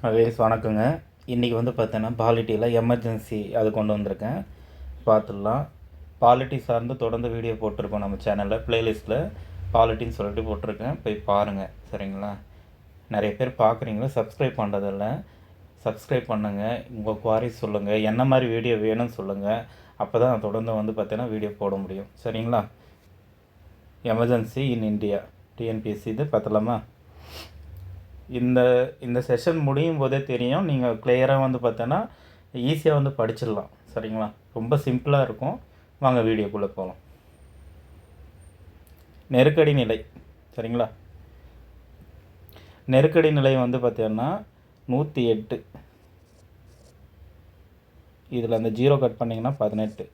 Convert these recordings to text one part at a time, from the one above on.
வணக்கங்க. இன்றைக்கி வந்து பார்த்தீங்கன்னா பாலிட்டியில் எமர்ஜென்சி அது கொண்டு வந்திருக்கேன், பார்த்துடலாம். பாலிட்டி சார்ந்து தொடர்ந்து வீடியோ போட்டிருக்கோம் நம்ம சேனலில், ப்ளேலிஸ்ட்டில் பாலிட்டின்னு சொல்லிட்டு போட்டிருக்கேன், போய் பாருங்கள். சரிங்களா? நிறைய பேர் பார்க்குறீங்களா, சப்ஸ்கிரைப் பண்ணுறதில்ல, சப்ஸ்கிரைப் பண்ணுங்கள். உங்கள் குவாரிஸ் சொல்லுங்கள், என்ன மாதிரி வீடியோ வேணும்னு சொல்லுங்கள். அப்போ தான் நான் தொடர்ந்து வந்து பார்த்தீங்கன்னா வீடியோ போட முடியும். சரிங்களா? எமர்ஜென்சி இன் இந்தியா டிஎன்பிஎஸ்சி இது பார்த்தலாமா? இந்த செஷன் முடியும் போதே தெரியும், நீங்கள் கிளியராக வந்து பார்த்தோன்னா ஈஸியாக வந்து படிச்சிடலாம். சரிங்களா? ரொம்ப சிம்பிளாக இருக்கும். வாங்க வீடியோக்குள்ளே போகலாம். நெருக்கடி நிலை. சரிங்களா? நெருக்கடி நிலை வந்து பார்த்தீங்கன்னா 108. இதில் அந்த 0 கட் பண்ணிங்கன்னா 18.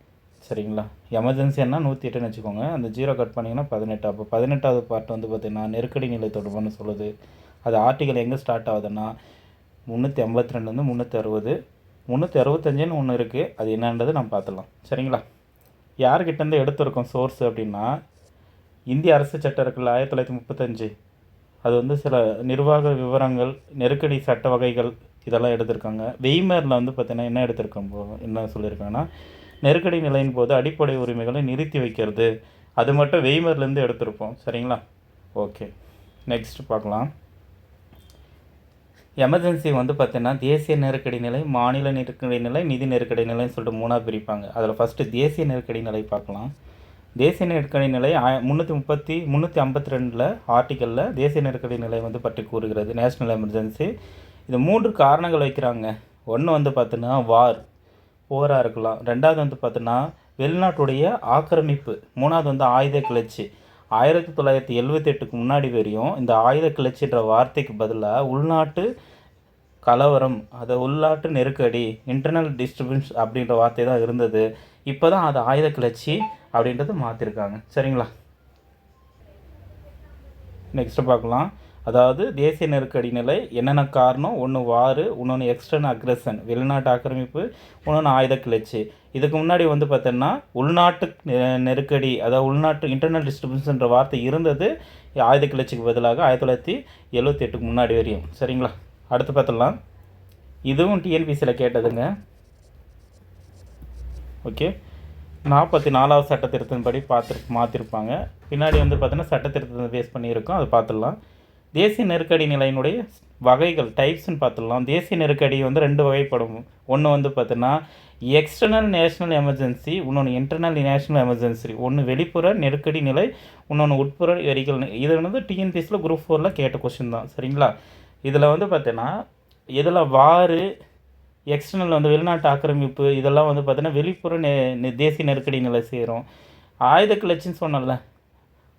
சரிங்களா? எமர்ஜென்சின்னா 108ன்னு வச்சுக்கோங்க, அந்த 0 கட் பண்ணிங்கன்னா 18. அப்போ 18வது பார்ட் வந்து பார்த்திங்கன்னா நெருக்கடி நிலை தொடர்பான சொல்லுது. அது ஆர்டிக்கல் எங்கே ஸ்டார்ட் ஆகுதுன்னா 382 360 365ன்னு ஒன்று இருக்குது. அது என்னன்றது நம்ம பார்த்துடலாம். சரிங்களா? யார்கிட்டேருந்து எடுத்திருக்கோம் சோர்ஸ் அப்படின்னா, இந்திய அரசு சட்டம் இருக்குல்ல 1935, அது வந்து சில நிர்வாக விவரங்கள், நெருக்கடி சட்ட வகைகள் இதெல்லாம் எடுத்திருக்காங்க. வெய்மரில் வந்து பார்த்தீங்கன்னா என்ன எடுத்திருக்கோம், என்ன சொல்லியிருக்காங்கன்னா, நெருக்கடி நிலையின் போது அடிப்படை உரிமைகளை நிறுத்தி வைக்கிறது, அது மட்டும் வெய்மர்லேருந்து எடுத்திருப்போம். சரிங்களா? ஓகே, நெக்ஸ்ட் பார்க்கலாம். எமர்ஜென்சி வந்து பார்த்தீங்கன்னா தேசிய நெருக்கடி நிலை, மாநில நெருக்கடி நிலை, நிதி நெருக்கடி நிலைன்னு சொல்லிட்டு 3ஆக பிரிப்பாங்க. அதில் ஃபஸ்ட்டு தேசிய நெருக்கடி நிலை பார்க்கலாம். தேசிய நெருக்கடி நிலை 352 ஆர்டிக்கலில் தேசிய நெருக்கடி நிலை வந்து பற்றி கூறுகிறது, நேஷ்னல் எமர்ஜென்சி. இது 3 காரணங்கள் வைக்கிறாங்க. ஒன்று வந்து பார்த்தீங்கன்னா போராக இருக்கலாம். ரெண்டாவது வந்து பார்த்தீங்கன்னா வெளிநாட்டுடைய ஆக்கிரமிப்பு. மூணாவது வந்து ஆயுத கிளர்ச்சி. 1978க்கு முன்னாடி வரையும் இந்த ஆயுத கிளர்ச்சின்ற வார்த்தைக்கு பதிலாக உள்நாட்டு கலவரம், அதை உள்நாட்டு நெருக்கடி, இன்டர்னல் டிஸ்டர்பன்ஸ் அப்படின்ற வார்த்தை தான் இருந்தது. இப்போ தான் அது ஆயுத கிளர்ச்சி அப்படின்றது மாற்றிருக்காங்க. சரிங்களா? நெக்ஸ்ட்டு பார்க்கலாம். அதாவது தேசிய நெருக்கடி நிலை என்னென்ன காரணம், ஒன்று இன்னொன்று எக்ஸ்டர்னல் அக்ரெஷன், வெளிநாட்டு ஆக்கிரமிப்பு, இன்னொன்று ஆயுத கிளர்ச்சி. இதுக்கு முன்னாடி வந்து பார்த்தோன்னா உள்நாட்டு நெருக்கடி, அதாவது உள்நாட்டு இன்டர்னல் டிஸ்டர்பன்ஸ்ன்ற வார்த்தை இருந்தது. ஆயுத கிளர்ச்சிக்கு பதிலாக 1978க்கு முன்னாடி வரையும். சரிங்களா? அடுத்து பார்த்துடலாம். இதுவும் டிஎன்பிசியில் கேட்டதுங்க. ஓகே, 44வது சட்ட திருத்தத்தின்படி மாற்றிருப்பாங்க. பின்னாடி வந்து பார்த்தோன்னா சட்ட திருத்தத்தை பேஸ் பண்ணியிருக்கோம், அதை பார்த்துடலாம். தேசிய நெருக்கடி நிலையினுடைய வகைகள், டைப்ஸ்ன்னு பார்த்துடலாம். தேசிய நெருக்கடி வந்து 2 வகைப்படும். ஒன்று வந்து பார்த்தோன்னா எக்ஸ்டர்னல் நேஷ்னல் எமர்ஜென்சி, இன்னொன்று இன்டர்னல் நேஷ்னல் எமர்ஜென்சி. ஒன்று வெளிப்புற நெருக்கடி நிலை, இன்னொன்று உட்புற எரிகள். இது வந்து டிஎன்பிஎஸ்சியில் குரூப் 4ல் கேட்ட கொஸ்டின் தான். சரிங்களா? இதில் வந்து பார்த்தீங்கன்னா இதில் எக்ஸ்டர்னல் வந்து வெளிநாட்டு ஆக்கிரமிப்பு, இதெல்லாம் வந்து பார்த்தீங்கன்னா வெளிப்புற தேசிய நெருக்கடி நிலை சேரும். ஆயுத கிளர்ச்சின்னு சொன்னல,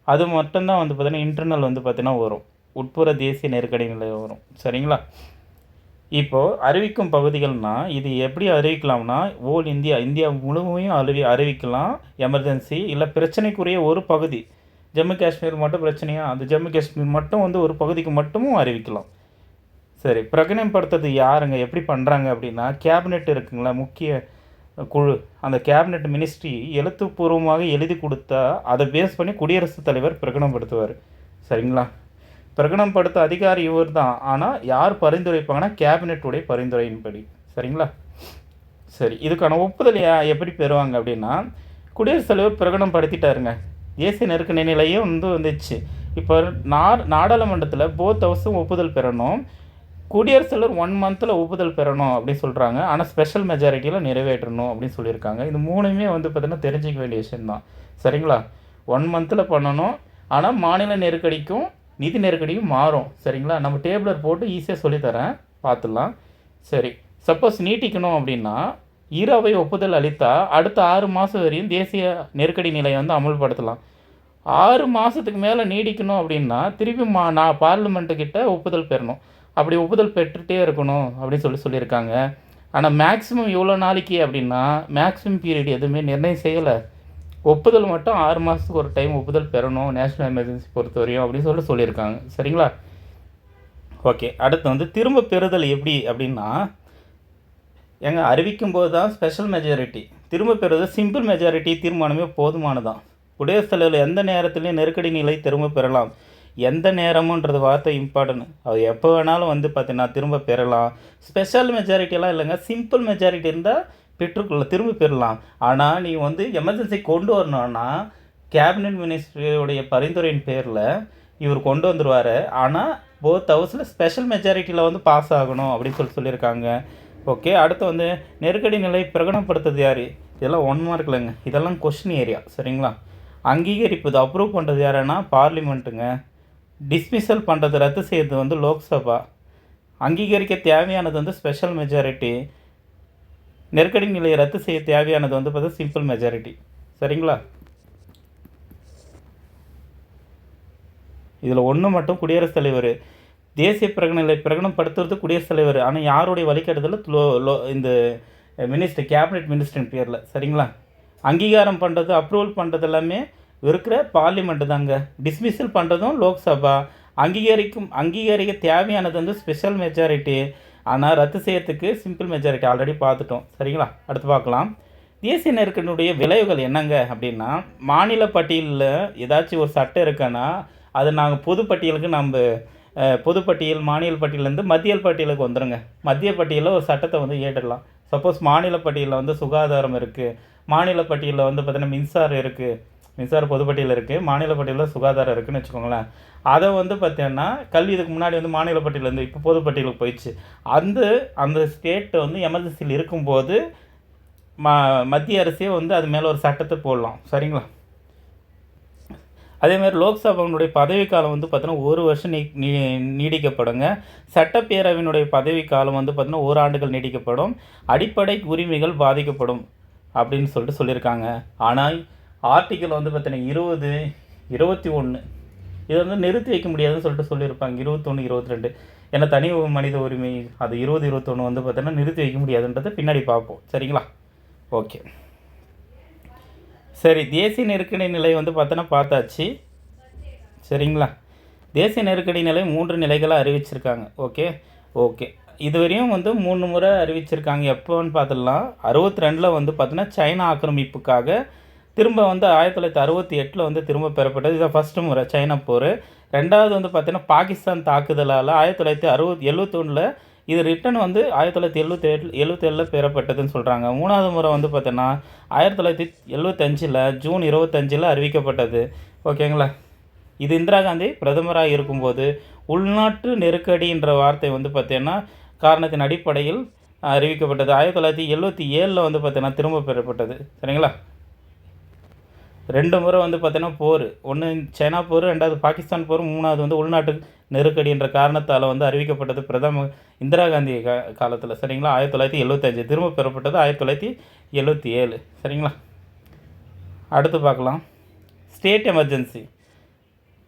அது மட்டும்தான் வந்து பார்த்தீங்கன்னா இன்டர்னல் வந்து பார்த்தீங்கன்னா வரும், உட்புற தேசிய நெருக்கடி நிலை வரும். சரிங்களா? இப்போது அறிவிக்கும் பகுதிகள்னால் இது எப்படி அறிவிக்கலாம்னா, இந்தியா முழுமையும் அறிவிக்கலாம் எமர்ஜென்சி. இல்லை பிரச்சனைக்குரிய ஒரு பகுதி, ஜம்மு காஷ்மீர் மட்டும் பிரச்சனையா, அந்த ஜம்மு காஷ்மீர் மட்டும் வந்து ஒரு பகுதிக்கு மட்டுமும் அறிவிக்கலாம். சரி, பிரகடனப்படுத்துறது யாருங்க, எப்படி பண்ணுறாங்க அப்படின்னா, கேபினெட் இருக்குங்களா, முக்கிய குழு, அந்த கேபினெட் மினிஸ்ட்ரி எழுத்துப்பூர்வமாக எழுதி கொடுத்தா அதை பேஸ் பண்ணி குடியரசுத் தலைவர் பிரகடனப்படுத்துவார். சரிங்களா? பிரகடனப்படுத்த அதிகாரி இவர் தான், ஆனால் யார் பரிந்துரைப்பாங்கன்னா கேபினெட்டுடைய பரிந்துரையின்படி. சரிங்களா? சரி, இதுக்கான ஒப்புதல் எப்படி பெறுவாங்க அப்படின்னா, குடியரசுத் தலைவர் பிரகடனப்படுத்திட்டாருங்க, தேசிய நெருக்கடி நிலையும் வந்துச்சு. இப்போ நாடாளுமன்றத்தில் போத் ஹவுஸும் ஒப்புதல் பெறணும், குடியரசுத் தலைவர் 1 மந்தில் ஒப்புதல் பெறணும் அப்படின்னு சொல்கிறாங்க. ஆனால் ஸ்பெஷல் மெஜாரிட்டியில் நிறைவேற்றணும் அப்படின்னு சொல்லியிருக்காங்க. இது 3மே வந்து பார்த்திங்கன்னா தெரிஞ்சிக்க வேண்டிய விஷயந்தான். சரிங்களா? 1 மந்தில் பண்ணணும், ஆனால் மாநில நெருக்கடிக்கும் நிதி நெருக்கடியும் மாறும். சரிங்களா? நம்ம டேபிளர் போட்டு ஈஸியாக சொல்லித்தரேன், பார்த்துடலாம். சரி, சப்போஸ் நீட்டிக்கணும் அப்படின்னா ஈராவை ஒப்புதல் அளித்தால் அடுத்த 6 மாதம் வரையும் தேசிய நெருக்கடி நிலையை வந்து அமல்படுத்தலாம். 6 மாதத்துக்கு மேலே நீடிக்கணும் அப்படின்னா திருப்பி பார்லிமெண்ட்டுக்கிட்ட ஒப்புதல் பெறணும். அப்படி ஒப்புதல் பெற்றுகிட்டே இருக்கணும் அப்படின்னு சொல்லியிருக்காங்க. ஆனால் மேக்ஸிமம் எவ்வளோ நாளைக்கு அப்படின்னா மேக்ஸிமம் பீரியட் எதுவுமே நிர்ணயம் செய்யலை. ஒப்புதல் மட்டும் 6 மாதத்துக்கு ஒரு டைம் ஒப்புதல் பெறணும் நேஷ்னல் எமர்ஜென்சி பொறுத்தவரையும் அப்படின்னு சொல்லியிருக்காங்க. சரிங்களா? ஓகே, அடுத்து வந்து திரும்ப பெறுதல் எப்படி அப்படின்னா, அறிவிக்கும் போது தான் ஸ்பெஷல் மெஜாரிட்டி, திரும்ப பெறுதல் சிம்பிள் மெஜாரிட்டி தீர்மானமே போதுமானதான். குடியரசுத் தலைவர் எந்த நேரத்திலையும் நெருக்கடி நிலை திரும்ப பெறலாம். எந்த நேரமுன்றது வார்த்தை இம்பார்ட்டன்ட். அது எப்போ வேணாலும் வந்து பார்த்தீங்கன்னா திரும்ப பெறலாம். ஸ்பெஷல் மெஜாரிட்டியெல்லாம் இல்லைங்க. சிம்பிள் மெஜாரிட்டி இருந்தால் பெற்றுக்கொள்ள திரும்ப பெறலாம். ஆனால் நீ வந்து எமர்ஜென்சி கொண்டு வரணும்னா கேபினட் மினிஸ்ட்ரியோடைய பரிந்துரையின் பேரில் இவர் கொண்டு வந்துடுவார். ஆனால் போத் ஹவுஸில் ஸ்பெஷல் மெஜாரிட்டியில் வந்து பாஸ் ஆகணும் அப்படின்னு சொல்லியிருக்காங்க. ஓகே, அடுத்து வந்து நெருக்கடி நிலை பிரகடனப்படுத்துறது யார்? இதெல்லாம் 1 மார்க் இல்லைங்க, இதெல்லாம் கொஸ்டின் ஏரியா. சரிங்களா? அங்கீகரிப்பது அப்ரூவ் பண்ணுறது யாருன்னா பார்லிமெண்ட்டுங்க. டிஸ்மிஸல் பண்ணுறது ரத்து செய்கிறது வந்து லோக்சபா. அங்கீகரிக்க தேவையானது வந்து ஸ்பெஷல் மெஜாரிட்டி. நெருக்கடி நிலையை ரத்து செய்ய தேவையானது வந்து பார்த்தா சிம்பிள் மெஜாரிட்டி. சரிங்களா? இதில் ஒன்று மட்டும் குடியரசுத் தலைவர். தேசிய பிரகடனங்களை பிரகடனப்படுத்துறது குடியரசுத் தலைவர். ஆனால் யாருடைய வழிகாட்டுதல் இந்த மினிஸ்டர், கேபினெட் மினிஸ்டரின் பேரில். சரிங்களா? அங்கீகாரம் பண்ணுறது, அப்ரூவல் பண்ணுறது எல்லாமே இருக்கிற பார்லிமெண்ட்டு தாங்க. டிஸ்மிஸல் பண்ணுறதும் லோக்சபா. அங்கீகரிக்க தேவையானது வந்து ஸ்பெஷல் மெஜாரிட்டி. ஆனால் ரத்து செய்யறதுக்கு சிம்பிள் மெஜாரிட்டி ஆல்ரெடி பார்த்துட்டோம். சரிங்களா? அடுத்து பார்க்கலாம். தேசிய நெருக்கடியினுடைய விளைவுகள் என்னங்க அப்படின்னா, மாநில பட்டியலில் ஏதாச்சும் ஒரு சட்டம் இருக்குன்னா அது நாங்கள் பொதுப்பட்டியல் மாநில பட்டியலேருந்து மத்திய பட்டியலுக்கு வந்துடுங்க. மத்திய பட்டியலில் ஒரு சட்டத்தை வந்து ஏற்றிடலாம். சப்போஸ் மாநில பட்டியலில் வந்து சுகாதாரம் இருக்குது, மாநில பட்டியலில் வந்து பார்த்திங்கன்னா மின்சாரம் இருக்குது, மின்சார பொதுப்பட்டியல் இருக்குது, மாநில பட்டியலில் சுகாதாரம் இருக்குதுன்னு வச்சுக்கோங்களேன். அதை வந்து பார்த்தீங்கன்னா கல்வி இதுக்கு முன்னாடி வந்து மாநில பட்டியலேருந்து இப்போ பொதுப்பட்டியலுக்கு போயிடுச்சு. அந்த ஸ்டேட்டை வந்து எமர்ஜென்சியில் இருக்கும்போது மத்திய அரசே வந்து அது மேலே ஒரு சட்டத்தை போடலாம். சரிங்களா? அதேமாதிரி லோக்சபாவினுடைய பதவிக்காலம் வந்து பார்த்தீங்கன்னா 1 வருஷம் நீடிக்கப்படுங்க. சட்டப்பேரவையினுடைய பதவிக்காலம் வந்து பார்த்தீங்கன்னா 1 ஆண்டுகள் நீடிக்கப்படும். அடிப்படை உரிமைகள் பாதிக்கப்படும் அப்படின்னு சொல்லியிருக்காங்க. ஆனால் ஆர்டிக்கல் வந்து பார்த்தீங்கன்னா 20, 21 இதை வந்து நிறுத்தி வைக்க முடியாதுன்னு சொல்லியிருப்பாங்க. 21, 22 ஏன்னா தனி மனித உரிமை அது 20, 21 வந்து பார்த்தீங்கன்னா நிறுத்தி வைக்க முடியாதுன்றதை பின்னாடி பார்ப்போம். சரிங்களா? ஓகே, சரி. தேசிய நெருக்கடி நிலை வந்து பார்த்தாச்சு. சரிங்களா? தேசிய நெருக்கடி நிலை 3 நிலைகளாக அறிவிச்சிருக்காங்க. ஓகே, இதுவரையும் வந்து 3 முறை அறிவிச்சிருக்காங்க. எப்போன்னு பார்த்துடலாம். 62 வந்து பார்த்தீங்கன்னா சைனா ஆக்கிரமிப்புக்காக திரும்ப வந்து 1968 வந்து திரும்ப பெறப்பட்டது. இதை ஃபஸ்ட்டு முறை சைனா போர். 2வது வந்து பார்த்தீங்கன்னா பாகிஸ்தான் தாக்குதலால் 1971 இது ரிட்டன் வந்து 1977 பெறப்பட்டதுன்னு சொல்கிறாங்க. 3வது முறை வந்து பார்த்தீங்கன்னா 1975 ஜூன் 25 அறிவிக்கப்பட்டது. ஓகேங்களா? இது இந்திரா காந்தி பிரதமராக இருக்கும்போது உள்நாட்டு நெருக்கடின்ற வார்த்தை வந்து பார்த்தீங்கன்னா காரணத்தின் அடிப்படையில் அறிவிக்கப்பட்டது. 1977 வந்து பார்த்தீங்கன்னா திரும்ப பெறப்பட்டது. சரிங்களா? 2 முறை வந்து பார்த்தீங்கன்னா போர். 1 சைனா போர், 2வது பாகிஸ்தான் போர், 3வது வந்து உள்நாட்டு நெருக்கடி என்ற காரணத்தால் வந்து அறிவிக்கப்பட்டது பிரதமர் இந்திரா காந்தி காலத்தில். சரிங்களா? 1975 திரும்ப பெறப்பட்டது 1977. சரிங்களா? அடுத்து பார்க்கலாம். ஸ்டேட் எமர்ஜென்சி,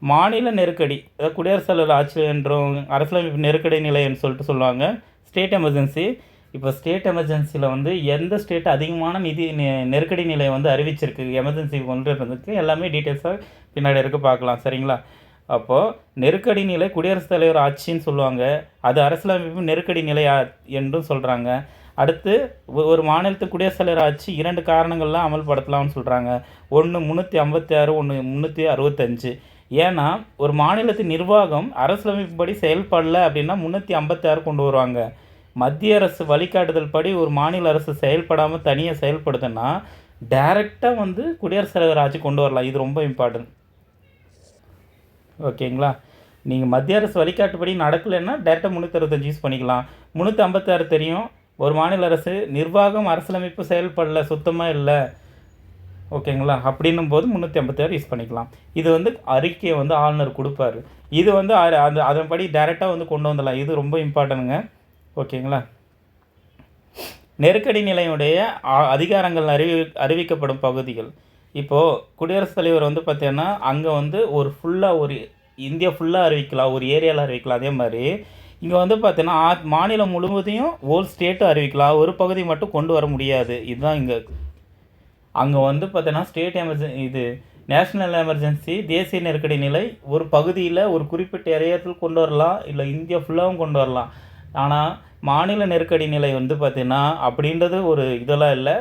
மாநில நெருக்கடி, அதாவது குடியரசுத் தலைவர் ஆட்சி என்றும் அரசியலமைப்பு நெருக்கடி நிலைன்னு சொல்லுவாங்க. State emergency. இப்போ ஸ்டேட் எமர்ஜென்சியில் வந்து எந்த ஸ்டேட் அதிகமான நெருக்கடி நிலையை வந்து அறிவிச்சிருக்கு எமர்ஜென்சி கொண்டு இருந்ததுக்கு எல்லாமே டீட்டெயில்ஸாக பின்னாடி பார்க்கலாம். சரிங்களா? அப்போது நெருக்கடி நிலை குடியரசுத் தலைவர் ஆட்சின்னு சொல்லுவாங்க. அது அரசியலமைப்பு நெருக்கடி நிலை என்றும் சொல்கிறாங்க. அடுத்து ஒரு மாநிலத்துக்கு குடியரசுத் தலைவர் ஆட்சி 2 காரணங்கள்லாம் அமல்படுத்தலாம்னு சொல்கிறாங்க. ஒன்று 356, ஒன்று 365. ஏன்னா ஒரு மாநிலத்தின் நிர்வாகம் அரசியலமைப்புப்படி செயல்படலை அப்படின்னா 356 கொண்டு வருவாங்க. மத்திய அரசு வழிகாட்டுதல் படி ஒரு மாநில அரசு செயல்படாமல் தனியாக செயல்படுதுன்னா டைரெக்டாக வந்து குடியரசுத் தலைவர் ஆட்சி கொண்டு வரலாம். இது ரொம்ப இம்பார்ட்டன்ட். ஓகேங்களா? நீங்கள் மத்திய அரசு வழிகாட்டுப்படி நடக்கலைன்னா டேரெக்டாக 365 யூஸ் பண்ணிக்கலாம். 356 தெரியும். ஒரு மாநில அரசு நிர்வாகம் அரசியலமைப்பு செயல்படலை, சுத்தமாக இல்லை, ஓகேங்களா, அப்படின்னும் போது 356 யூஸ் பண்ணிக்கலாம். இது வந்து அறிக்கையை வந்து ஆளுநர் கொடுப்பாரு. இது வந்து அதன்படி டைரெக்டாக வந்து கொண்டு வந்துடலாம். இது ரொம்ப இம்பார்ட்டனுங்க. ஓகேங்களா? நெருக்கடி நிலையுடைய அதிகாரங்கள் அறிவிக்கப்படும் பகுதிகள். இப்போது குடியரசுத் தலைவர் வந்து பார்த்தீங்கன்னா அங்கே வந்து ஒரு இந்தியா ஃபுல்லாக அறிவிக்கலாம், ஒரு ஏரியாவில் அறிவிக்கலாம். அதே மாதிரி இங்கே வந்து பார்த்தீங்கன்னா மாநிலம் முழுவதையும் ஒரு ஸ்டேட்டும் அறிவிக்கலாம், ஒரு பகுதி மட்டும் கொண்டு வர முடியாது. இதுதான் இங்கே. அங்கே வந்து பார்த்தீங்கன்னா ஸ்டேட் இது நேஷ்னல் எமர்ஜென்சி, தேசிய நெருக்கடி நிலை ஒரு பகுதியில் ஒரு குறிப்பிட்ட ஏரியாத்தில் கொண்டு வரலாம், இல்லை இந்தியா ஃபுல்லாகவும் கொண்டு வரலாம். ஆனால் மாநில நெருக்கடி நிலை வந்து பார்த்திங்கன்னா அப்படின்றது ஒரு இதெல்லாம் இல்லை,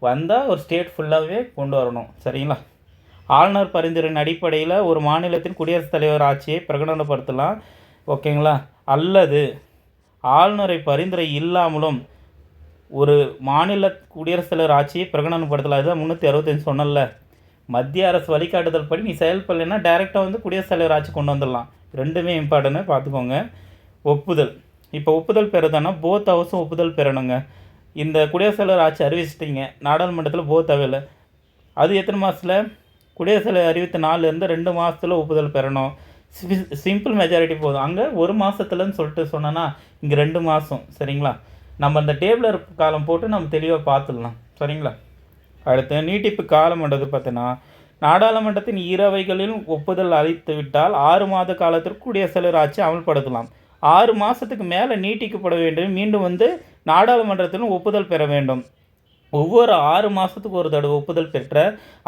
வந்தால் ஒரு ஸ்டேட் ஃபுல்லாகவே கொண்டு வரணும். சரிங்களா? ஆளுநர் பரிந்துரையின் அடிப்படையில் ஒரு மாநிலத்தின் குடியரசுத் தலைவர் ஆட்சியை பிரகடனப்படுத்தலாம். ஓகேங்களா? அல்லது ஆளுநரை பரிந்துரை இல்லாமலும் ஒரு மாநில குடியரசுத் தலைவர் ஆட்சியை பிரகடனப்படுத்தலாம். அதுதான் 365 சொன்னல. மத்திய அரசு வழிகாட்டுதல் படி நீ செயல்படலைன்னா டைரெக்டாக வந்து குடியரசுத் தலைவர் ஆட்சி கொண்டு வந்துடலாம். ரெண்டுமே இம்பார்ட்டன்னு பார்த்துக்கோங்க. ஒப்புதல். இப்போ ஒப்புதல் பெறுதானா போத் ஹவுஸும் ஒப்புதல் பெறணுங்க. இந்த குடியரசுத் தலைவர் ஆட்சி அறிவிச்சிட்டிங்க, நாடாளுமன்றத்தில் போத் அவையில், அது எத்தனை மாதத்தில்? குடியரசுத் தலைவர் அறிவித்த நாள்லேருந்து 2 மாதத்தில் ஒப்புதல் பெறணும். சிம்பிள் மெஜாரிட்டி போதும். அங்கே 1 மாதத்துலன்னு சொல்லிட்டு சொன்னோன்னா இங்கே 2 மாதம். சரிங்களா? நம்ம அந்த டேபிளர் காலம் போட்டு நம்ம தெளிவாக பார்த்துடலாம். சரிங்களா? அடுத்து நீட்டிப்பு காலம்ன்றது பார்த்தீங்கன்னா, நாடாளுமன்றத்தின் இரவைகளில் ஒப்புதல் அளித்து விட்டால் 6 மாத காலத்திற்கு குடியரசுத் தலைவர் ஆட்சி அமல்படுத்தலாம். 6 மாதத்துக்கு மேலே நீட்டிக்கப்பட வேண்டும். மீண்டும் வந்து நாடாளுமன்றத்திலும் ஒப்புதல் பெற வேண்டும். ஒவ்வொரு 6 மாதத்துக்கு ஒரு தடவை ஒப்புதல் பெற்ற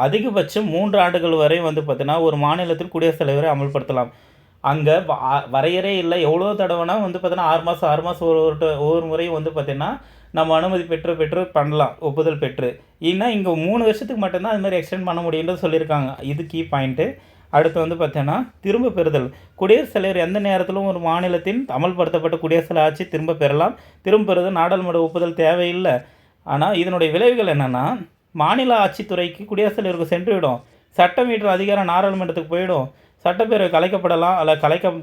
அதிகபட்சம் 3 ஆண்டுகள் வரை வந்து பார்த்தீங்கன்னா ஒரு மாநிலத்தில் குடியரசுத் தலைவரை அமல்படுத்தலாம். அங்கே வரையறே இல்லை. எவ்வளோ தடவைனா வந்து பார்த்தீங்கன்னா 6 மாதம் ஒவ்வொரு முறையும் வந்து பார்த்தீங்கன்னா நம்ம அனுமதி பெற்று பண்ணலாம், ஒப்புதல் பெற்று. ஏன்னா இங்கே 3 வருஷத்துக்கு மட்டும்தான் அது மாதிரி எக்ஸ்டெண்ட் பண்ண முடியும்னு சொல்லியிருக்காங்க. இது கீ பாயிண்ட்டு. அடுத்து வந்து பார்த்தீங்கன்னா திரும்ப பெறுதல். குடியரசுத் தலைவர் எந்த நேரத்திலும் ஒரு மாநிலத்தின் அமல்படுத்தப்பட்ட குடியரசுத் ஆட்சி திரும்ப பெறலாம். திரும்ப பெறுதல் நாடாளுமன்ற ஒப்புதல் தேவையில்லை. ஆனால் இதனுடைய விளைவுகள் என்னென்னா, மாநில ஆட்சித்துறைக்கு குடியரசுத் தலைவருக்கு சென்றுவிடும். சட்டம் இயற்றும் அதிகாரம் நாடாளுமன்றத்துக்கு போயிடும். சட்டப்பேரவை கலைக்கப்படலாம், அல்ல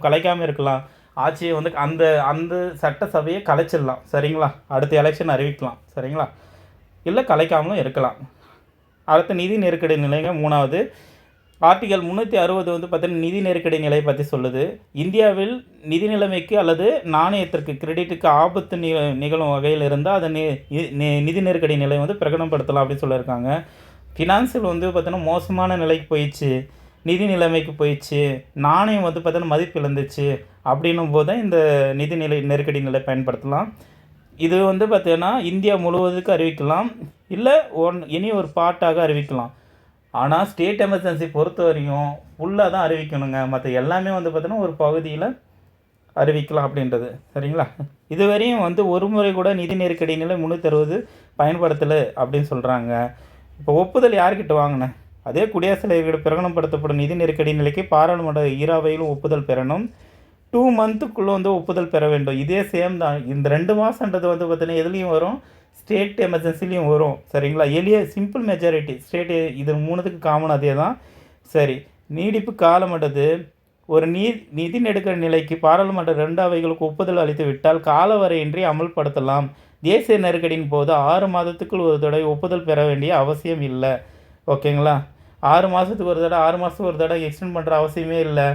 கலைக்காமல் இருக்கலாம். ஆட்சியை வந்து அந்த சட்டசபையை கலைச்சிடலாம். சரிங்களா? அடுத்த எலெக்ஷன் அறிவிக்கலாம். சரிங்களா? இல்லை கலைக்காமலும் இருக்கலாம். அடுத்த நிதி நெருக்கடி நிலைங்க 3வது ஆர்டிகல் 360 வந்து பார்த்தீங்கன்னா நிதி நெருக்கடி நிலை பற்றி சொல்லுது. இந்தியாவில் நிதி நிலைமைக்கு அல்லது நாணயத்திற்கு கிரெடிட்டுக்கு ஆபத்து நிகழும் வகையில் இருந்தால் அதை நிதி நெருக்கடி நிலை வந்து பிரகடனப்படுத்தலாம் அப்படின்னு சொல்லியிருக்காங்க. ஃபினான்சியல் வந்து பார்த்தீங்கன்னா மோசமான நிலைக்கு போயிடுச்சு, நிதி நிலைமைக்கு போயிடுச்சு, நாணயம் வந்து பார்த்தீங்கன்னா மதிப்பு இழந்துச்சு அப்படின்னும் போது இந்த நிதி நெருக்கடி நிலை பயன்படுத்தலாம். இது வந்து பார்த்தீங்கன்னா இந்தியா முழுவதுக்கு அறிவிக்கலாம், இல்லை இனி ஒரு பார்ட்டாக அறிவிக்கலாம். ஆனால் ஸ்டேட் எமர்ஜென்சி பொறுத்த வரையும் ஃபுல்லாக தான் அறிவிக்கணுங்க. மற்ற எல்லாமே வந்து பார்த்தீங்கன்னா ஒரு பகுதியில் அறிவிக்கலாம் அப்படின்றது. சரிங்களா? இதுவரையும் வந்து ஒரு முறை கூட நிதி நெருக்கடி நிலை 360 பயன்படுத்தலை அப்படின்னு சொல்கிறாங்க. இப்போ ஒப்புதல் யார்கிட்ட வாங்கினேன்? அதே குடியரசுத் தலைவர்கிட்ட பிரகடனப்படுத்தப்படும் நிதி நெருக்கடி நிலைக்கு பாராளுமன்ற ஈராவையிலும் ஒப்புதல் பெறணும். 2 மந்த்துக்குள்ளே வந்து ஒப்புதல் பெற வேண்டும். இதே சேம் தான். இந்த 2 மாதன்றது வந்து பார்த்தீங்கன்னா எதுலேயும் வரும், ஸ்டேட் எமர்ஜென்சிலையும் வரும். சரிங்களா? எளிய சிம்பிள் மெஜாரிட்டி ஸ்டேட்டு இது 3த்துக்கு காமன் அதே தான். சரி, நீடிப்பு காலமட்டது ஒரு நிதி நெருக்கடி நிலைக்கு பாராளுமன்ற 2 அவைகளுக்கு ஒப்புதல் அளித்து விட்டால் காலவரையின்றி அமல்படுத்தலாம். தேசிய நெருக்கடியின் போது 6 மாதத்துக்குள் ஒரு தடவை ஒப்புதல் பெற வேண்டிய அவசியம் இல்லை. ஓகேங்களா? 6 மாதத்துக்கு ஒரு தடவை 6 மாதத்துக்கு ஒரு தடவை எக்ஸ்டெண்ட் பண்ணுற அவசியமே இல்லை.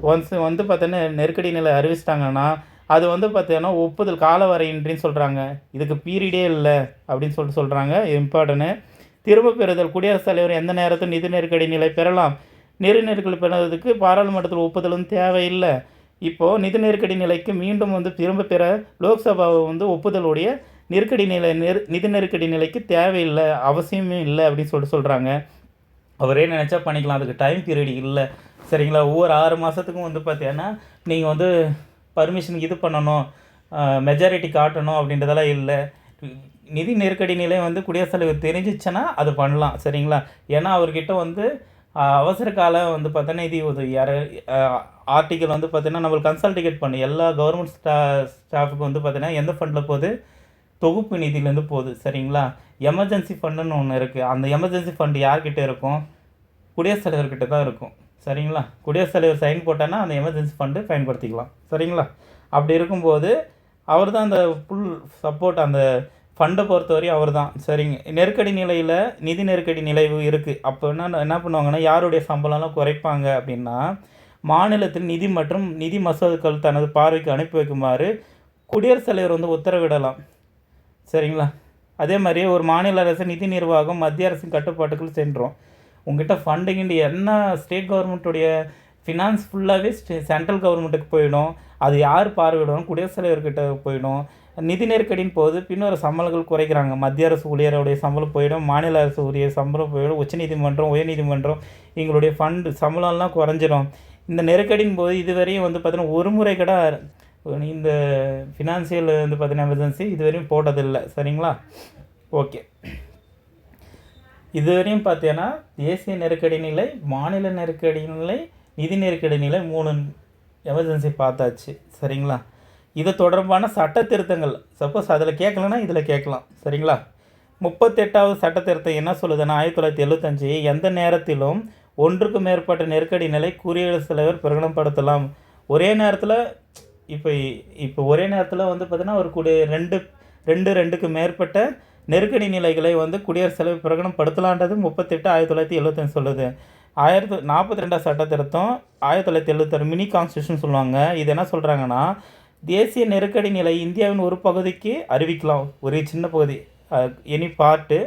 ஒன்ஸ் வந்து பார்த்தீங்கன்னா நெருக்கடி நிலை அறிவிச்சிட்டாங்கன்னா அது வந்து பார்த்தீங்கன்னா ஒப்புதல் காலவரையின்றின்னு சொல்கிறாங்க. இதுக்கு பீரியடே இல்லை அப்படின்னு சொல்கிறாங்க. இம்பார்ட்டன்னு. திரும்ப பெறுதல். குடியரசுத் தலைவர் எந்த நேரத்தில் நிதி நெருக்கடி நிலை பெறலாம். நிதி நெருக்கடி பெறுவதற்கு பாராளுமன்றத்தில் ஒப்புதலும் தேவையில்லை. இப்போது நிதி நெருக்கடி நிலைக்கு மீண்டும் வந்து திரும்ப பெற லோக்சபாவை வந்து ஒப்புதலுடைய நிதி நெருக்கடி நிலைக்கு தேவையில்லை, அவசியமே இல்லை அப்படின்னு சொல்கிறாங்க. அவரே நினச்சா பண்ணிக்கலாம், அதுக்கு டைம் பீரியட் இல்லை. சரிங்களா? ஒவ்வொரு 6 மாதத்துக்கும் வந்து பார்த்தீங்கன்னா நீங்கள் வந்து பர்மிஷன் இது பண்ணணும், மெஜாரிட்டி காட்டணும் அப்படின்றதெல்லாம் இல்லை. நிதி நெருக்கடி நிலை வந்து குடியரசுத் தலைவர் தெரிஞ்சிச்சுன்னா அது பண்ணலாம். சரிங்களா? ஏன்னா அவர்கிட்ட வந்து அவசர காலம் வந்து பார்த்தோன்னா நிதி உதவி ஆர்டிக்கல் வந்து பார்த்தீங்கன்னா நம்மளுக்கு கன்சல்டிகேட் பண்ணி எல்லா கவர்மெண்ட் ஸ்டாஃபுக்கு வந்து பார்த்தீங்கன்னா எந்த ஃபண்டில் போகுது, தொகுப்பு நிதியிலேருந்து போகுது. சரிங்களா? எமர்ஜென்சி ஃபண்டுன்னு ஒன்று இருக்குது. அந்த எமர்ஜென்சி ஃபண்டு யார்கிட்ட இருக்கும்? குடியரசுத் தலைவர்கிட்ட தான் இருக்கும். சரிங்களா? குடியரசுத் தலைவர் சைன் போட்டான்னா அந்த எமர்ஜென்சி ஃபண்டு பயன்படுத்திக்கலாம். சரிங்களா? அப்படி இருக்கும்போது அவர் தான் அந்த ஃபுல் சப்போர்ட், அந்த ஃபண்டை பொறுத்தவரையும் அவர் தான். சரிங்க. நெருக்கடி நிலையில் நிதி நெருக்கடி நிலை இருக்குது. அப்போ என்ன பண்ணுவாங்கன்னா யாருடைய சம்பளம்லாம் குறைப்பாங்க அப்படின்னா மாநிலத்தில் நிதி மற்றும் நிதி மசோதாக்கள் தனது பார்வைக்கு அனுப்பி வைக்குமாறு குடியரசுத் தலைவர் வந்து உத்தரவிடலாம். சரிங்களா? அதே மாதிரி ஒரு மாநில அரசு நிதி நிர்வாகம் மத்திய அரசின் கட்டுப்பாட்டுக்குள் சென்றோம். உங்கள்கிட்ட ஃபண்டிங்கிட்டு என்ன ஸ்டேட் கவர்மெண்ட்டுடைய ஃபினான்ஸ் ஃபுல்லாகவே சென்ட்ரல் கவர்மெண்ட்டுக்கு போயிடும். அது யார் பார்வையிடணும்? குடியரசுத் தலைவர்கிட்ட போயிடும். நிதி நெருக்கடியின் போது பின்னொரு சம்பளங்கள் குறைக்கிறாங்க. மத்திய அரசு ஊழியருடைய சம்பளம் போயிடும், மாநில அரசு ஊழியர் சம்பளம் போயிடும், உச்சநீதிமன்றம் உயர்நீதிமன்றம் எங்களுடைய ஃபண்டு சம்பளம்லாம் குறைஞ்சிடும். இந்த நெருக்கடியின் போது இதுவரையும் வந்து பார்த்தீங்கன்னா ஒரு முறை கூட இந்த ஃபினான்சியல் வந்து பார்த்தீங்கன்னா எமர்ஜென்சி இதுவரையும் போட்டதில்லை. சரிங்களா? ஓகே. இதுவரையும் பார்த்தீங்கன்னா தேசிய நெருக்கடி நிலை, மாநில நெருக்கடி நிலை, நிதி நெருக்கடி நிலை 3 எமர்ஜென்சி பார்த்தாச்சு. சரிங்களா? இது தொடர்பான சட்ட திருத்தங்கள் சப்போஸ் அதில் கேட்கலன்னா இதில் கேட்கலாம். சரிங்களா? 38வது சட்ட திருத்தம் என்ன சொல்லுதுன்னா 1975 எந்த நேரத்திலும் ஒன்றுக்கு மேற்பட்ட நெருக்கடி நிலை குடியரசுத் தலைவர் பிரகடனப்படுத்தலாம். ஒரே நேரத்தில் இப்போ ஒரே நேரத்தில் வந்து பார்த்தீங்கன்னா ஒரு 2க்கு மேற்பட்ட நெருக்கடி நிலைகளை வந்து குடியரசுத் தலைவர் பிரகடனப்படுத்தலான்றது 38/1975 சொல்லுது. 42 சட்ட திருத்தம் 1976 மினி கான்ஸ்டியூஷன் சொல்லுவாங்க. இது என்ன சொல்கிறாங்கன்னா தேசிய நெருக்கடி நிலை இந்தியாவின் ஒரு பகுதிக்கு அறிவிக்கலாம், ஒரு சின்ன பகுதி எனி பார்ட்டு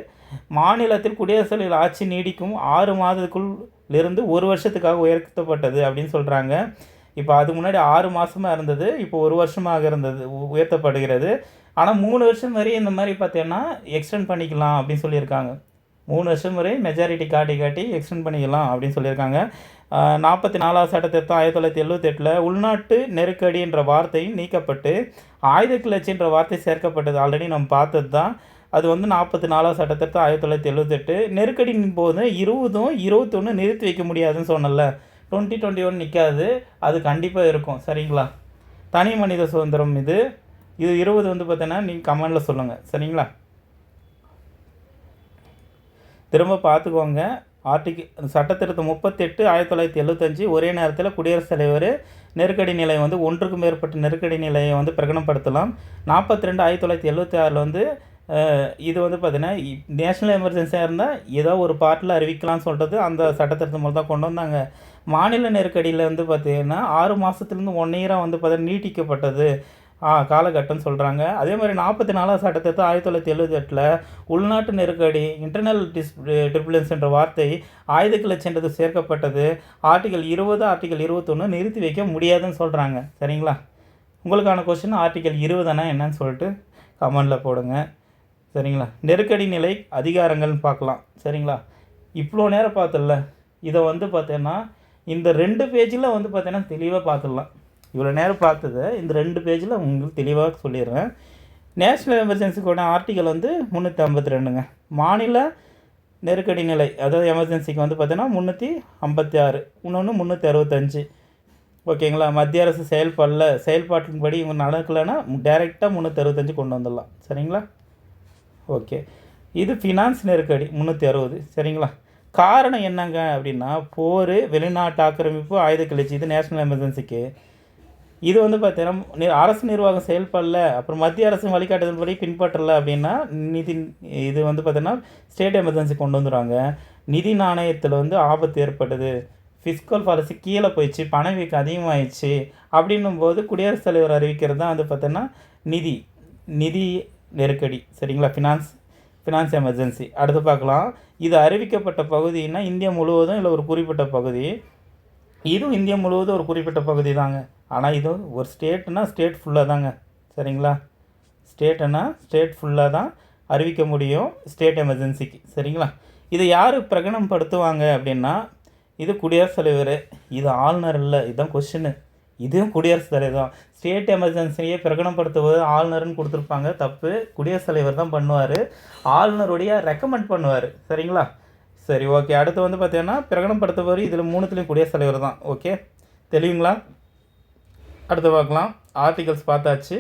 மாநிலத்தில் குடியரசுத் தலைவர் ஆட்சி நீடிக்கும் 6 மாதத்துக்குள் இருந்து 1 வருஷத்துக்காக உயர்த்தப்பட்டது அப்படின்னு சொல்கிறாங்க. இப்போ அது முன்னாடி 6 மாதமாக இருந்தது, இப்போ 1 வருஷமாக உயர்த்தப்படுகிறது. ஆனால் 3 வருஷம் வரை இந்த மாதிரி பார்த்தீங்கன்னா எக்ஸ்டெண்ட் பண்ணிக்கலாம் அப்படின்னு சொல்லியிருக்காங்க. 3 வருஷம் வரை மெஜாரிட்டி காட்டி எக்ஸ்டெண்ட் பண்ணிக்கலாம் அப்படின்னு சொல்லியிருக்காங்க. 44வது சட்ட திருத்தம் 1978 உள்நாட்டு நெருக்கடின்ற வார்த்தை நீக்கப்பட்டு ஆயுத கிளர்ச்சின்ற வார்த்தை சேர்க்கப்பட்டது. ஆல்ரெடி நம்ம பார்த்தது தான். அது வந்து 44வது சட்ட திருத்தம் 1978 நெருக்கடியின் போது 20ம் 21 நிறுத்தி வைக்க முடியாதுன்னு சொன்னல. 2021 நிற்காது, அது கண்டிப்பாக இருக்கும். சரிங்களா? தனி மனித சுதந்திரம் இது 20 வந்து பார்த்தீங்கன்னா நீங்கள் கமெண்டில் சொல்லுங்கள். சரிங்களா? திரும்ப பார்த்துக்கோங்க. சட்டத்திருத்தம் 38 1975 ஒரே நேரத்தில் குடியரசுத் தலைவர் நெருக்கடி நிலை வந்து ஒன்றுக்கு மேற்பட்ட நெருக்கடி நிலையை வந்து பிரகடனப்படுத்தலாம். 42 1976 வந்து இது வந்து பார்த்தீங்கன்னா நேஷ்னல் எமர்ஜென்சியாக இருந்தால் ஏதோ ஒரு பார்ட்டில் அறிவிக்கலாம்னு சொல்கிறது அந்த சட்டத்திருத்தம் மூலம் தான் கொண்டு வந்தாங்க. மாநில நெருக்கடியில் வந்து பார்த்திங்கன்னா 6 மாதத்துலேருந்து 1 இயராக வந்து பார்த்தீங்கன்னா நீட்டிக்கப்பட்டது காலகட்டம்னு சொல்கிறாங்க. அதே மாதிரி 44வது சட்டத்திருத்தம் 1978 உள்நாட்டு நெருக்கடி இன்டர்னல் டிர்புலன்ஸ்ன்ற வார்த்தை ஆயுத கிளர்ச்சின்றது சேர்க்கப்பட்டது. ஆர்டிகல் 20 ஆர்டிகல் 21 நிறுத்தி வைக்க முடியாதுன்னு சொல்கிறாங்க. சரிங்களா? உங்களுக்கான கொஸ்டின் ஆர்டிகல் 20 என்னன்னு சொல்லிட்டு கமெண்டில் போடுங்க. சரிங்களா? நெருக்கடி நிலை அதிகாரங்கள்னு பார்க்கலாம். சரிங்களா? இவ்வளோ நேரம் பார்த்துடல, இதை வந்து பார்த்தீங்கன்னா இந்த 2 பேஜில் வந்து பார்த்தீங்கன்னா தெளிவாக பார்த்துடலாம். இவ்வளோ நேரம் பார்த்ததை இந்த 2 பேஜில் உங்களுக்கு தெளிவாக சொல்லிடுறேன். நேஷ்னல் எமர்ஜென்சிக்கோட ஆர்டிகல் வந்து 352ங்க. மாநில நெருக்கடி நிலை அதாவது எமர்ஜென்சிக்கு வந்து பார்த்தீங்கன்னா 356, இன்னொன்று 365. ஓகேங்களா? மத்திய அரசு செயல்பாட்டின்படி இவங்க நடக்கலைன்னா டைரெக்டாக 365 கொண்டு வந்துடலாம். சரிங்களா? ஓகே. இது ஃபினான்ஸ் நெருக்கடி 360. சரிங்களா? காரணம் என்னங்க அப்படின்னா போர், வெளிநாட்டு ஆக்கிரமிப்பு, ஆயுத கிளர்ச்சி. இது நேஷ்னல் எமர்ஜென்சிக்கு. இது வந்து பார்த்தீங்கன்னா அரசு நிர்வாகம் செயல்படல, அப்புறம் மத்திய அரசு வழிகாட்டுதல்படி பின்பற்றலை அப்படின்னா இது வந்து பார்த்தீங்கன்னா ஸ்டேட் எமர்ஜென்சி கொண்டு வந்துடுவாங்க. நிதி நாணயத்தில் வந்து ஆபத்து ஏற்பட்டது, ஃபிஸ்கல் பாலிசி கீழே போயிடுச்சு, பணவீக்கம் அதிகமாகிடுச்சு அப்படின்னும் போது குடியரசுத் தலைவர் அறிவிக்கிறது தான் வந்து பார்த்தோன்னா நிதி நெருக்கடி. சரிங்களா? Finance emergency. அடுத்து பார்க்கலாம். இது அறிவிக்கப்பட்ட பகுதின்னா இந்தியா முழுவதும் இல்லை ஒரு குறிப்பிட்ட பகுதி. இதுவும் இந்தியா முழுவதும் ஒரு குறிப்பிட்ட பகுதி தாங்க. ஆனால் இது ஒரு ஸ்டேட்னா ஸ்டேட் ஃபுல்லாக தாங்க. சரிங்களா? ஸ்டேட் ஃபுல்லாக தான் அறிவிக்க முடியும் ஸ்டேட் எமர்ஜென்சிக்கு. சரிங்களா? இதை யார் பிரகடனப்படுத்துவாங்க அப்படின்னா இது குடியரசுத் தலைவர். இது ஆளுநர் இல்லை. இதுதான் கொஸ்டின்னு. இதுவும் குடியரசுத் தலைவர் தான். ஸ்டேட் எமர்ஜென்சியை பிரகடனப்படுத்துவது ஆளுநர்னு கொடுத்துருப்பாங்க. தப்பு. குடியரசுத் தலைவர் தான் பண்ணுவார். ஆளுநருடைய ரெக்கமெண்ட் பண்ணுவார். சரிங்களா? சரி, ஓகே. அடுத்து வந்து பார்த்தீங்கன்னா பிரகடனப்படுத்துவார். இதில் 3த்துலேயும் குடியரசுத் தலைவர் தான். ஓகே, தெரியுங்களா? அடுத்து பார்க்கலாம். ஆர்டிகல்ஸ் பார்த்தாச்சு,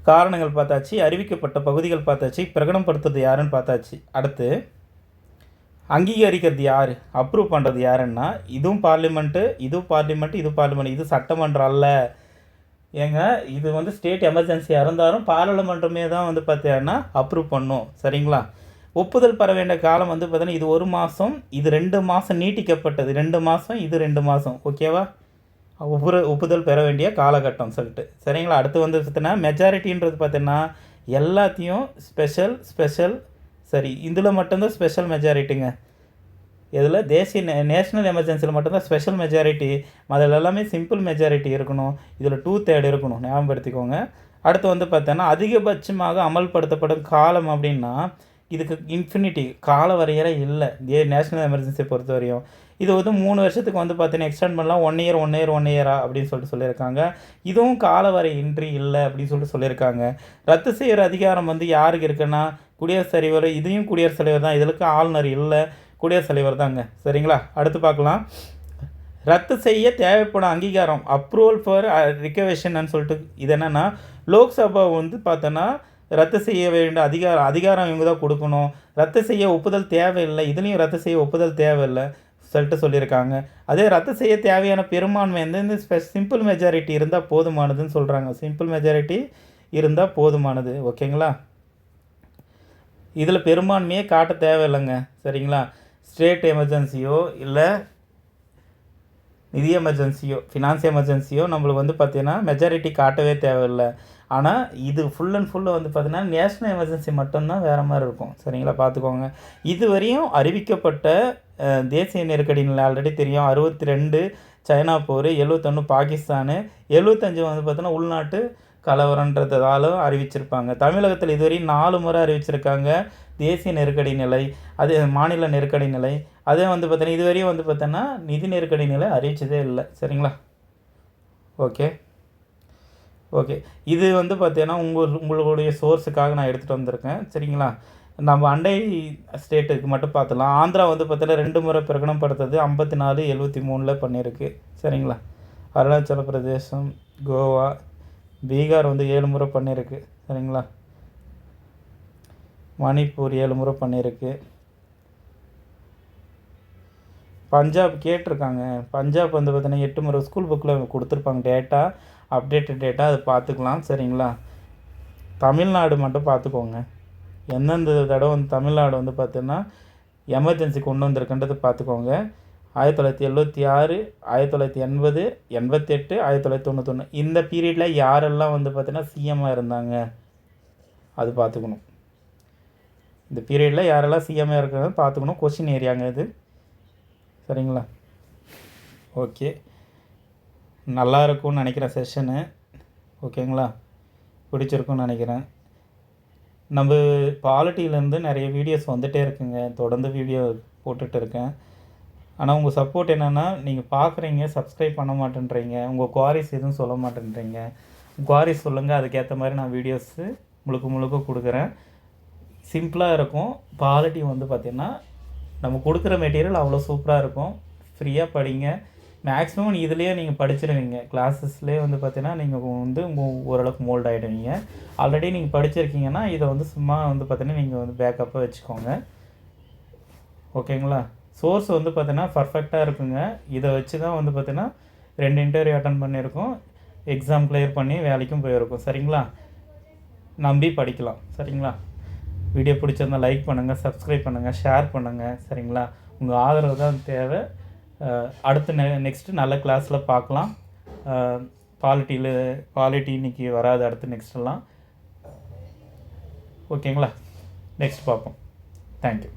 காரணங்கள் பார்த்தாச்சு, அறிவிக்கப்பட்ட பகுதிகள் பார்த்தாச்சு, பிரகடனப்படுத்துறது யாருன்னு பார்த்தாச்சு. அடுத்து அங்கீகரிக்கிறது யார், அப்ரூவ் பண்ணுறது யாருன்னா இதுவும் பார்லிமெண்ட்டு, இது சட்டமன்றம் அல்ல ஏங்க. இது வந்து ஸ்டேட் எமர்ஜென்சியாக இருந்தாலும் பாராளுமன்றமே தான் வந்து பார்த்தீங்கன்னா அப்ரூவ் பண்ணும். சரிங்களா? ஒப்புதல் பெற வேண்டிய காலம் வந்து பார்த்தீங்கன்னா இது 1 மாதம், இது 2 மாதம் நீட்டிக்கப்பட்டது. 2 மாதம், இது 2 மாதம். ஓகேவா? ஒப்புதல் பெற வேண்டிய காலகட்டம் சொல்லிட்டு. சரிங்களா? அடுத்து வந்து பார்த்தீங்கன்னா மெஜாரிட்டின்றது பார்த்தீங்கன்னா எல்லாத்தையும் ஸ்பெஷல் சரி, இதில் மட்டும்தான் ஸ்பெஷல் மெஜாரிட்டிங்க. இதில் நேஷ்னல் எமர்ஜென்சியில் மட்டும்தான் ஸ்பெஷல் மெஜாரிட்டி. அதில் எல்லாமே சிம்பிள் மெஜாரிட்டி இருக்கணும். இதில் 2/3 இருக்கணும். ஞாபகப்படுத்திக்கோங்க. அடுத்து வந்து பார்த்தோன்னா அதிகபட்சமாக அமல்படுத்தப்படும் காலம் அப்படின்னா இதுக்கு இன்ஃபினிட்டி கால வரையறை இல்லை நேஷ்னல் எமர்ஜென்சியை பொறுத்த வரையும். இது வந்து 3 வருஷத்துக்கு வந்து பார்த்தீங்கன்னா எக்ஸ்டெண்ட் பண்ணலாம். 1 இயரா அப்படின்னு சொல்லியிருக்காங்க. இதுவும் கால வரை இன்றி இல்லை அப்படின்னு சொல்லியிருக்காங்க. ரத்து செய்கிற அதிகாரம் வந்து யாருக்கு இருக்குன்னா குடியரசுத் தலைவர், இதையும் குடியரசுத் தலைவர் தான், இதுக்கு ஆளுநர் இல்லை, குடியரசுத் தலைவர் தாங்க. சரிங்களா? அடுத்து பார்க்கலாம். ரத்து செய்ய தேவைப்படும் அங்கீகாரம், அப்ரூவல் ஃபார் ரிகவேஷன்னு சொல்லிட்டு, இது என்னென்னா லோக்சபா வந்து பார்த்தோன்னா ரத்து செய்ய வேண்டிய அதிகாரம் இவங்க தான் கொடுக்கணும். ரத்து செய்ய ஒப்புதல் தேவையில்லை, இதுலேயும் ரத்து செய்ய ஒப்புதல் தேவையில்லை சொல்லிட்டு சொல்லியிருக்காங்க. அதே ரத்து செய்ய தேவையான பெரும்பான்மை வந்து சிம்பிள் மெஜாரிட்டி இருந்தால் போதுமானதுன்னு சொல்கிறாங்க. சிம்பிள் மெஜாரிட்டி இருந்தால் போதுமானது. ஓகேங்களா? இதில் பெரும்பான்மையே காட்ட தேவையில்லைங்க. சரிங்களா? ஸ்டேட் எமர்ஜென்சியோ இல்லை நிதி எமர்ஜென்சியோ ஃபினான்ஸ் எமர்ஜென்சியோ நம்மளுக்கு வந்து பார்த்திங்கன்னா மெஜாரிட்டி காட்டவே தேவையில்லை. ஆனால் இது ஃபுல் அண்ட் ஃபுல்லு வந்து பார்த்திங்கன்னா நேஷ்னல் எமர்ஜென்சி மட்டும்தான் வேறு மாதிரி இருக்கும். சரிங்களா? பார்த்துக்கோங்க. இதுவரையும் அறிவிக்கப்பட்ட தேசிய நெருக்கடி நிலை ஆல்ரெடி தெரியும். 62 சைனா போர், 71 பாகிஸ்தானு, 75 வந்து பார்த்தோன்னா உள்நாட்டு கலவரன்றதாலும் அறிவிச்சிருப்பாங்க. தமிழகத்தில் இதுவரையும் 4 முறை அறிவிச்சிருக்காங்க தேசிய நெருக்கடி நிலை, அது மாநில நெருக்கடி நிலை. அதே வந்து பார்த்தீங்கன்னா இதுவரையும் வந்து பார்த்தோன்னா நிதி நெருக்கடி நிலை அறிவிச்சதே இல்லை. சரிங்களா? ஓகே. இது வந்து பார்த்தீங்கன்னா உங்களுடைய சோர்ஸுக்காக நான் எடுத்துகிட்டு வந்திருக்கேன். சரிங்களா? நம்ம அண்டை ஸ்டேட்டுக்கு மட்டும் பார்த்துலாம். ஆந்திரா வந்து பார்த்தீங்கன்னா 2 முறை பிரகடனப்படுத்துறது 54, 73 பண்ணியிருக்கு. சரிங்களா? அருணாச்சல பிரதேசம், கோவா, பீகார் வந்து 7 முறை பண்ணியிருக்கு. சரிங்களா? மணிப்பூர் 7 முறை பண்ணியிருக்கு. பஞ்சாப் கேட்டிருக்காங்க. பஞ்சாப் வந்து பார்த்தீங்கன்னா 8 முறை ஸ்கூல் புக்கில் கொடுத்துருப்பாங்க டேட்டா, அப்டேட்டட் டேட்டா, அது பார்த்துக்கலாம். சரிங்களா? தமிழ்நாடு மட்டும் பார்த்துக்கோங்க. எந்தெந்த தடவை வந்து தமிழ்நாடு வந்து பார்த்தீங்கன்னா எமர்ஜென்சி கொண்டு வந்திருக்குன்றது பார்த்துக்கோங்க. 1976, 1980, 88, 1991 இந்த பீரியடில் யாரெல்லாம் வந்து பார்த்தீங்கன்னா சிஎம்மாக இருந்தாங்க அது பார்த்துக்கணும். இந்த பீரியடில் யாரெல்லாம் சிஎம்மாக இருக்காங்க பார்த்துக்கணும். கொஷின் ஏரியாங்க இது. சரிங்களா? ஓகே, நல்லா இருக்கும்னு நினைக்கிறேன் செஷனு. ஓகேங்களா? பிடிச்சிருக்குன்னு நினைக்கிறேன். நம்ம பாலிட்டியிலேருந்து நிறைய வீடியோஸ் வந்துகிட்டே இருக்குங்க. தொடர்ந்து வீடியோ போட்டுட்டு இருக்கேன். ஆனால் உங்கள் சப்போர்ட் என்னென்னா, நீங்கள் பார்க்குறீங்க, சப்ஸ்கிரைப் பண்ண மாட்டேன்றீங்க, உங்கள் குவாரிஸ் எதுவும் சொல்ல மாட்டேன்றீங்க. குவாரிஸ் சொல்லுங்கள், அதுக்கேற்ற மாதிரி நான் வீடியோஸு முழுக்க கொடுக்குறேன். சிம்பிளாக இருக்கும். பாலிட்டி வந்து பார்த்திங்கன்னா நம்ம கொடுக்குற மெட்டீரியல் அவ்வளோ சூப்பராக இருக்கும். ஃப்ரீயாக படிங்க. மேக்ஸிமம் இதுலேயே நீங்கள் படிச்சிருவீங்க. கிளாஸஸ்லேயே வந்து பார்த்தீங்கன்னா நீங்கள் வந்து ஓரளவுக்கு மோல்ட் ஆகிடுவீங்க. ஆல்ரெடி நீங்கள் படிச்சிருக்கீங்கன்னா இதை வந்து சும்மா வந்து பார்த்தீங்கன்னா நீங்கள் வந்து பேக்கப்பாக வச்சுக்கோங்க. ஓகேங்களா? சோர்ஸ் வந்து பார்த்தீங்கன்னா பர்ஃபெக்டாக இருக்குங்க. இதை வச்சு தான் வந்து பார்த்தீங்கன்னா 2 இன்டர்வியூ அட்டன் பண்ணியிருக்கோம், எக்ஸாம் கிளியர் பண்ணி வேலைக்கும் போயிருக்கோம். சரிங்களா? நம்பி படிக்கலாம். சரிங்களா? வீடியோ பிடிச்சிருந்தால் லைக் பண்ணுங்கள், சப்ஸ்கிரைப் பண்ணுங்கள், ஷேர் பண்ணுங்கள். சரிங்களா? உங்கள் ஆதரவு தான் தேவை. அடுத்து நெக்ஸ்ட்டு நல்ல கிளாஸில் பார்க்கலாம். பாலிட்டி இன்றைக்கி வராது, அடுத்து நெக்ஸ்ட்டெல்லாம். ஓகேங்களா? நெக்ஸ்ட் பார்ப்போம். தேங்க்யூ.